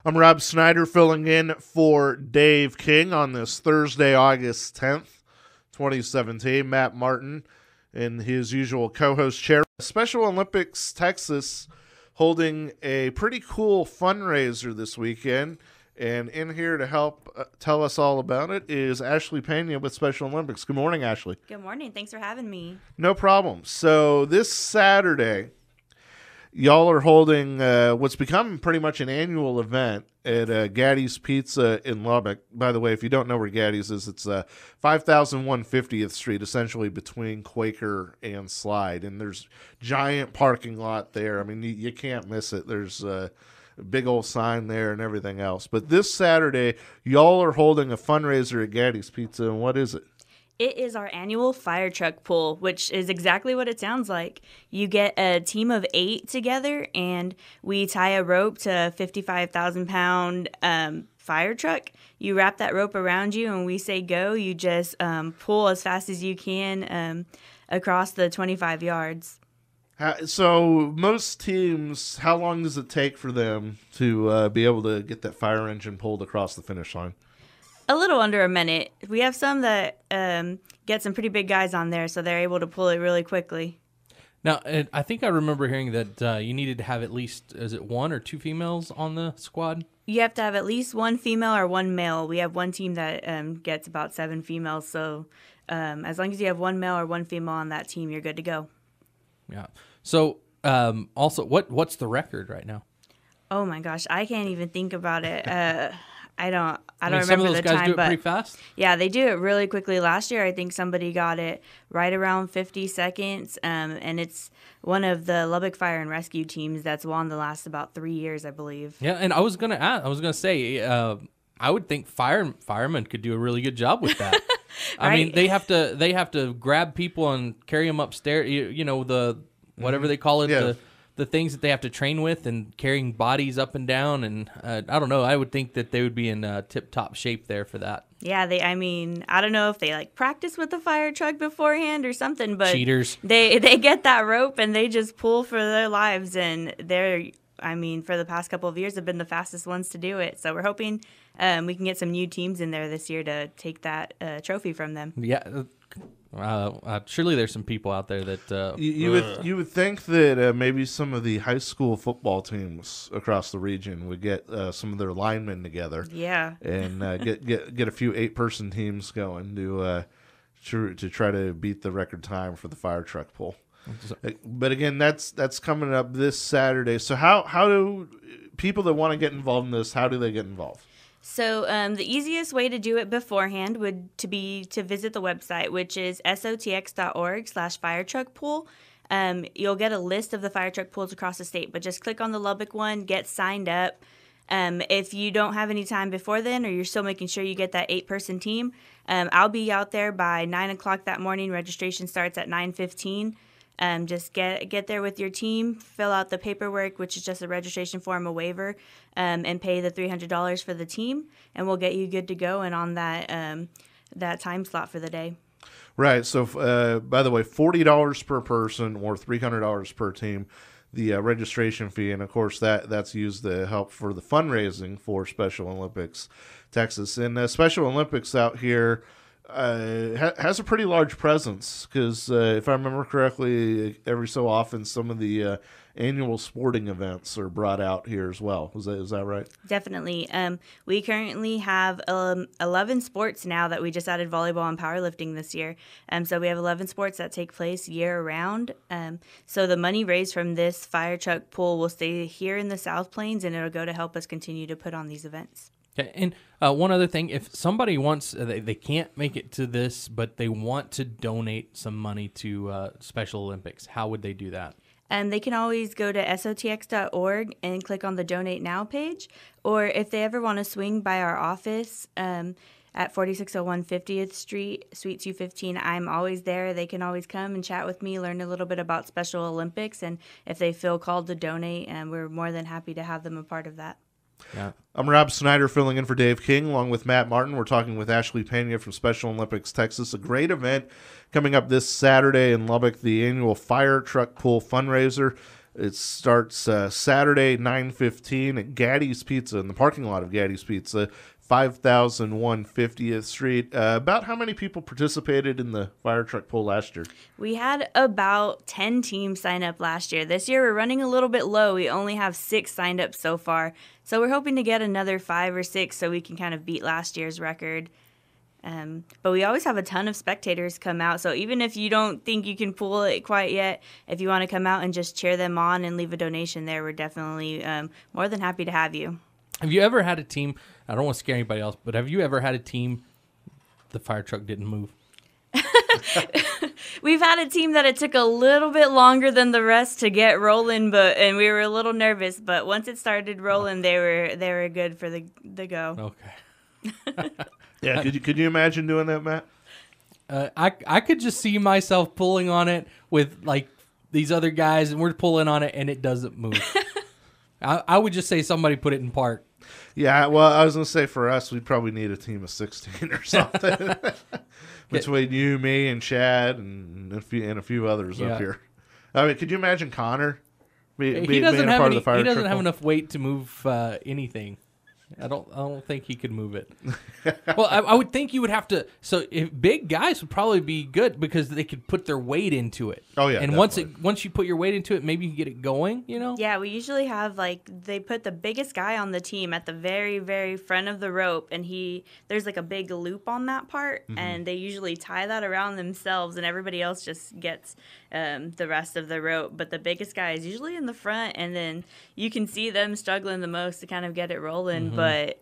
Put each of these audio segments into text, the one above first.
I'm Rob Snyder filling in for Dave King on this Thursday, August 10th, 2017. Matt Martin in his usual co-host chair. Special Olympics Texas holding a pretty cool fundraiser this weekend. And in here to help tell us all about it is Ashley Pena with Special Olympics. Good morning, Ashley. Good morning. Thanks for having me. No problem. So this Saturday, y'all are holding what's become pretty much an annual event at Gatti's Pizza in Lubbock. By the way, if you don't know where Gatti's is, it's 5050th Street, essentially between Quaker and Slide. And there's giant parking lot there. I mean, you can't miss it. There's a big old sign there and everything else. But this Saturday, y'all are holding a fundraiser at Gatti's Pizza, and what is it? It is our annual fire truck pull, which is exactly what it sounds like. You get a team of 8 together, and we tie a rope to a 55,000-pound fire truck. You wrap that rope around you, and we say go. You just pull as fast as you can across the 25 yards. So most teams, how long does it take for them to be able to get that fire engine pulled across the finish line? A little under a minute. We have some that get some pretty big guys on there, so they're able to pull it really quickly. Now, I think I remember hearing that you needed to have at least, is it 1 or 2 females on the squad? You have to have at least 1 female or 1 male. We have one team that gets about 7 females, so as long as you have 1 male or 1 female on that team, you're good to go. Yeah. So, also, what's the record right now? Oh my gosh, I can't even think about it. I don't Some remember of those the guys time, do it but pretty fast. Yeah, they do it really quickly. Last year, I think somebody got it right around 50 seconds, and it's one of the Lubbock Fire and Rescue teams that's won the last about 3 years, I believe. Yeah, and I was gonna say, I would think firemen could do a really good job with that. Right? I mean, they have to grab people and carry them upstairs. You know the whatever they call it, Yeah. the things that they have to train with, and carrying bodies up and down. And I don't know. I would think that they would be in tip-top shape there for that. Yeah, I don't know if they practice with the fire truck beforehand or something, but Cheaters. They get that rope and they just pull for their lives, and for the past couple of years have been the fastest ones to do it. So we're hoping we can get some new teams in there this year to take that trophy from them. Yeah. Surely there's some people out there that You would think that maybe some of the high school football teams across the region would get some of their linemen together, Yeah. and get a few 8-person teams going to try to beat the record time for the fire truck pull. But again, that's coming up this Saturday. So how do people that want to get involved in this, how do they get involved? So the easiest way to do it beforehand would be to visit the website, which is sotx.org/firetruckpool. You'll get a list of the fire truck pools across the state, but just click on the Lubbock one, get signed up. If you don't have any time before then, or you're still making sure you get that 8-person team, I'll be out there by 9 o'clock that morning. Registration starts at 9:15. Just get there with your team, fill out the paperwork, which is just a registration form, a waiver, and pay the $300 for the team, and we'll get you good to go and on that time slot for the day. Right. So, by the way, $40 per person or $300 per team, the registration fee, and of course that's used to help for the fundraising for Special Olympics Texas. And Special Olympics out here has a pretty large presence because, if I remember correctly, every so often some of the annual sporting events are brought out here as well. Is that right? Definitely. We currently have 11 sports now that we just added volleyball and powerlifting this year. So we have 11 sports that take place year-round. So the money raised from this fire truck pull will stay here in the South Plains, and it'll go to help us continue to put on these events. Okay, and one other thing, if somebody wants, they can't make it to this, but they want to donate some money to Special Olympics, how would they do that? They can always go to sotx.org and click on the Donate Now page, or if they ever want to swing by our office at 4601 50th Street, Suite 215, I'm always there. They can always come and chat with me, learn a little bit about Special Olympics, and if they feel called to donate, we're more than happy to have them a part of that. Yeah. I'm Rob Snyder filling in for Dave King along with Matt Martin. We're talking with Ashley Pena from Special Olympics Texas. A great event coming up this Saturday in Lubbock, the annual Fire Truck Pull fundraiser. It starts Saturday 9:15 at Gatti's Pizza in the parking lot of Gatti's Pizza, 5001 Street. About how many people participated in the fire truck pull last year? We had about 10 teams sign up last year. This year we're running a little bit low. We only have 6 signed up so far. So we're hoping to get another 5 or 6 so we can kind of beat last year's record. But we always have a ton of spectators come out. So even if you don't think you can pull it quite yet, if you want to come out and just cheer them on and leave a donation there, we're definitely more than happy to have you. Have you ever had a team, I don't want to scare anybody else, but have you ever had a team the fire truck didn't move? We've had a team that it took a little bit longer than the rest to get rolling, and we were a little nervous. But once it started rolling, they were good for the go. Okay. Yeah, could you imagine doing that, Matt? I could just see myself pulling on it with like these other guys, and we're pulling on it, and it doesn't move. I would just say somebody put it in park. Yeah, well, I was going to say for us, we'd probably need a team of 16 or something. Between you, me, and Chad, and a few others up here. I mean, could you imagine Connor He doesn't have enough weight to move anything. I don't think he could move it. Well, I would think you would have to. So if big guys would probably be good because they could put their weight into it. Oh yeah, and definitely. once you put your weight into it, maybe you can get it going. You know. Yeah, we usually have they put the biggest guy on the team at the very very front of the rope, and there's like a big loop on that part, and they usually tie that around themselves, and everybody else just gets the rest of the rope. But the biggest guy is usually in the front, and then you can see them struggling the most to kind of get it rolling. But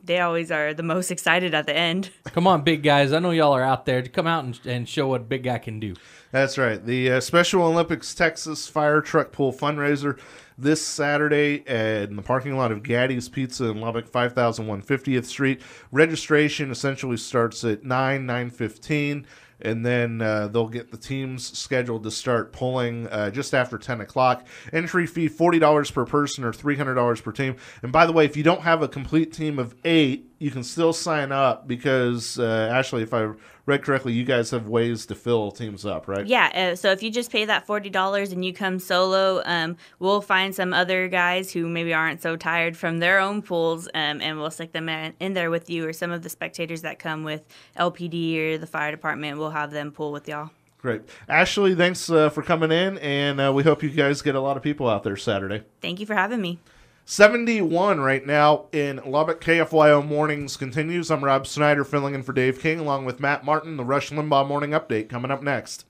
they always are the most excited at the end. Come on, big guys. I know y'all are out there to come out and show what a big guy can do. That's right. The Special Olympics Texas Fire Truck Pull fundraiser this Saturday in the parking lot of Gatti's Pizza in Lubbock, 5001 50th Street. Registration essentially starts at 9:15. And then they'll get the teams scheduled to start pulling just after 10 o'clock. Entry fee, $40 per person or $300 per team. And by the way, if you don't have a complete team of 8, you can still sign up because, Ashley, if I read correctly, you guys have ways to fill teams up, right? Yeah, so if you just pay that $40 and you come solo, we'll find some other guys who maybe aren't so tired from their own pools, and we'll stick them in there with you, or some of the spectators that come with LPD or the fire department, we'll have them pool with y'all. Great. Ashley, thanks for coming in, and we hope you guys get a lot of people out there Saturday. Thank you for having me. 71 right now in Lubbock. KFYO Mornings continues. I'm Rob Snyder filling in for Dave King along with Matt Martin. The Rush Limbaugh Morning Update coming up next.